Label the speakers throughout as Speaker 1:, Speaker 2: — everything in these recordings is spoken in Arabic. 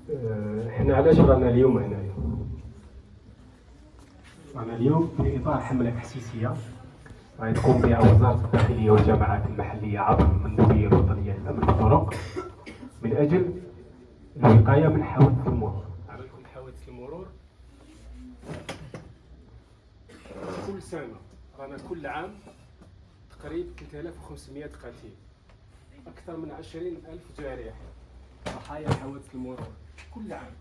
Speaker 1: احنا علاش رانا اليوم هنايا؟ رانا اليوم في اطار حمله تحسيسيه غادي تقوم بها وزاره الداخليه والجماعات المحليه عبر المندوبيه الوطنيه للامن بالطرق من اجل الوقايه من حوادث المرور. عملكم حوادث المرور كل سنه، رانا كل عام تقريبا 3500 قتيل، اكثر من 20,000 جارح ضحايا حوادث المرور كل عام.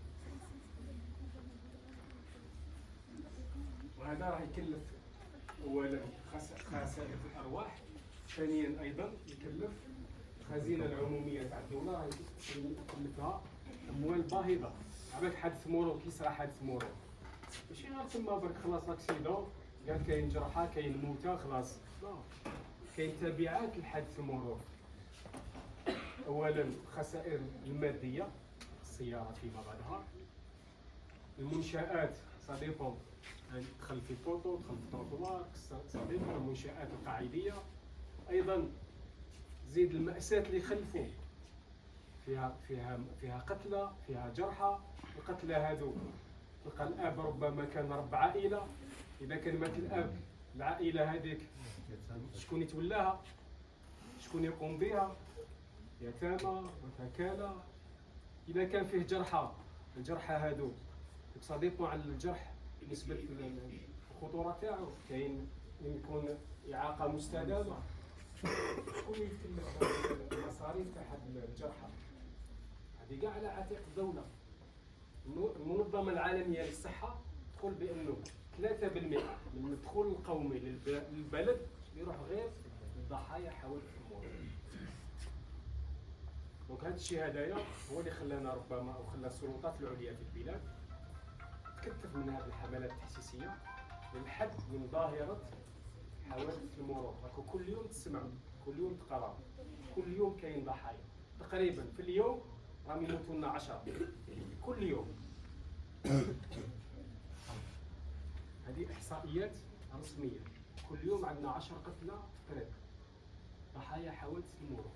Speaker 1: وهذا راح يكلف اولا خسائر في الارواح، ثانيا ايضا يكلف الخزينه العموميه تاع الدوله، راح يكلفها اموال باهظه. عملك حادث مرور، كيصرى حادث مرور ماشي غير تما برك خلاص اكسيدون قال كاين جرحى كاين موتى خلاص، لا، كاين تبعات لحادث المرور. اولا الخسائر الماديه، السياره فيما بعدها، المنشآت صديقهم دخل في بوطو، دخل في تروطوار، صديقهم المنشآت القاعديه، ايضا زيد المأساة اللي خلفوا فيها قتلى، فيها جرحى. القتلى هذو تلقى الاب ربما كان رب عائله، اذا كان مات الاب العائله هذيك شكون يتولاها؟ شكون يقوم بها؟ يتامى وثكالى. اذا كان فيه جرحى، الجرحى هذو صديقوا على الجرح بالنسبه للخطوره تاعو، كاين يكون اعاقه مستدامه. شكون يتكلف المصاريف تاع هاد الجرحى؟ هذه كاع على عاتق الدوله. المنظمه العالميه للصحه تقول بانه 3% من الدخول القومي للبلد يروح غير لضحايا حوادث المرور. دونك هذا الشيء هذايا هو اللي خلانا ربما او خلى السلطات العليا في البلاد تكثف من هذه الحملات التحسيسيه للحد من ظاهره حوادث المرور. راكو كل يوم تسمعوا، كل يوم تقراو، كل يوم كاين ضحايا. تقريبا في اليوم راهم يموتوا لنا 10 كل يوم. هذه احصائيات رسميه، كل يوم عندنا 10 قتلى في الطريق ضحايا حوادث المرور.